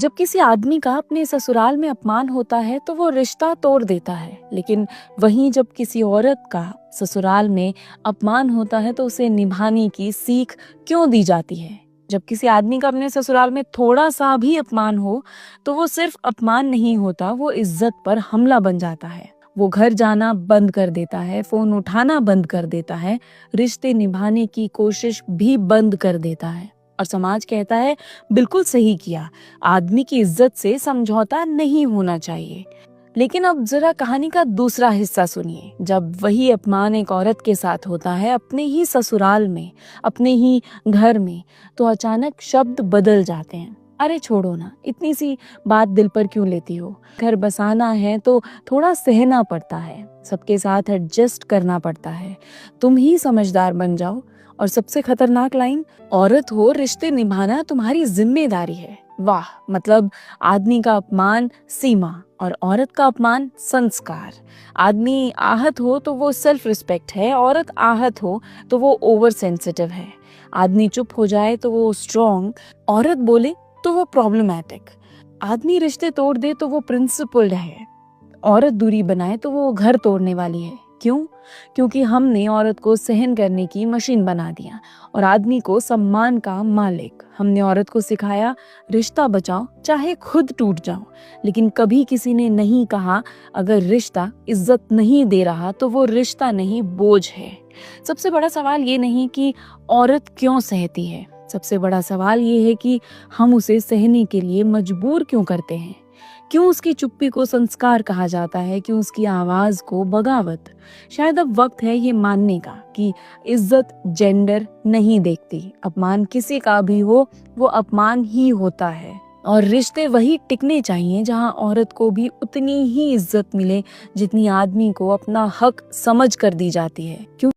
जब किसी आदमी का अपने ससुराल में अपमान होता है तो वो रिश्ता तोड़ देता है, लेकिन वहीं जब किसी औरत का ससुराल में अपमान होता है तो उसे निभाने की सीख क्यों दी जाती है। जब किसी आदमी का अपने ससुराल में थोड़ा सा भी अपमान हो तो वो सिर्फ अपमान नहीं होता, वो इज्जत पर हमला बन जाता है। वो घर जाना बंद कर देता है, फोन उठाना बंद कर देता है, रिश्ते निभाने की कोशिश भी बंद कर देता है। और समाज कहता है बिल्कुल सही किया, आदमी की इज्जत से समझौता नहीं होना चाहिए। लेकिन अब जरा कहानी का दूसरा हिस्सा सुनिए। जब वही अपमान एक औरत के साथ होता है, अपने ही ससुराल में, अपने ही घर में, तो अचानक शब्द बदल जाते हैं। अरे छोड़ो ना, इतनी सी बात दिल पर क्यों लेती हो, घर बसाना है तो थोड़ा सहना पड़ता है, सबके साथ एडजस्ट करना पड़ता है, तुम ही समझदार बन जाओ। और सबसे खतरनाक लाइन, औरत हो, रिश्ते निभाना तुम्हारी जिम्मेदारी है। वाह, मतलब आदमी का अपमान सीमा और औरत का अपमान संस्कार। आदमी आहत हो तो वो सेल्फ रिस्पेक्ट है, औरत आहत हो तो वो ओवर सेंसिटिव है। आदमी चुप हो जाए तो वो स्ट्रॉन्ग, औरत बोले तो वो प्रॉब्लमैटिक। आदमी रिश्ते तोड़ दे तो वो प्रिंसिपल्ड है, औरत दूरी बनाए तो वो घर तोड़ने वाली है। क्यों? क्योंकि हमने औरत को सहन करने की मशीन बना दिया और आदमी को सम्मान का मालिक। हमने औरत को सिखाया रिश्ता बचाओ चाहे खुद टूट जाओ, लेकिन कभी किसी ने नहीं कहा अगर रिश्ता इज्जत नहीं दे रहा तो वो रिश्ता नहीं, बोझ है। सबसे बड़ा सवाल ये नहीं कि औरत क्यों सहती है, सबसे बड़ा सवाल ये है कि हम उसे सहने के लिए मजबूर क्यों करते हैं। क्यों उसकी चुप्पी को संस्कार कहा जाता है, क्यों उसकी आवाज को बगावत। शायद अब वक्त है ये मानने का कि इज्जत जेंडर नहीं देखती, अपमान किसी का भी हो वो अपमान ही होता है। और रिश्ते वही टिकने चाहिए जहां औरत को भी उतनी ही इज्जत मिले जितनी आदमी को अपना हक समझ कर दी जाती है। क्यों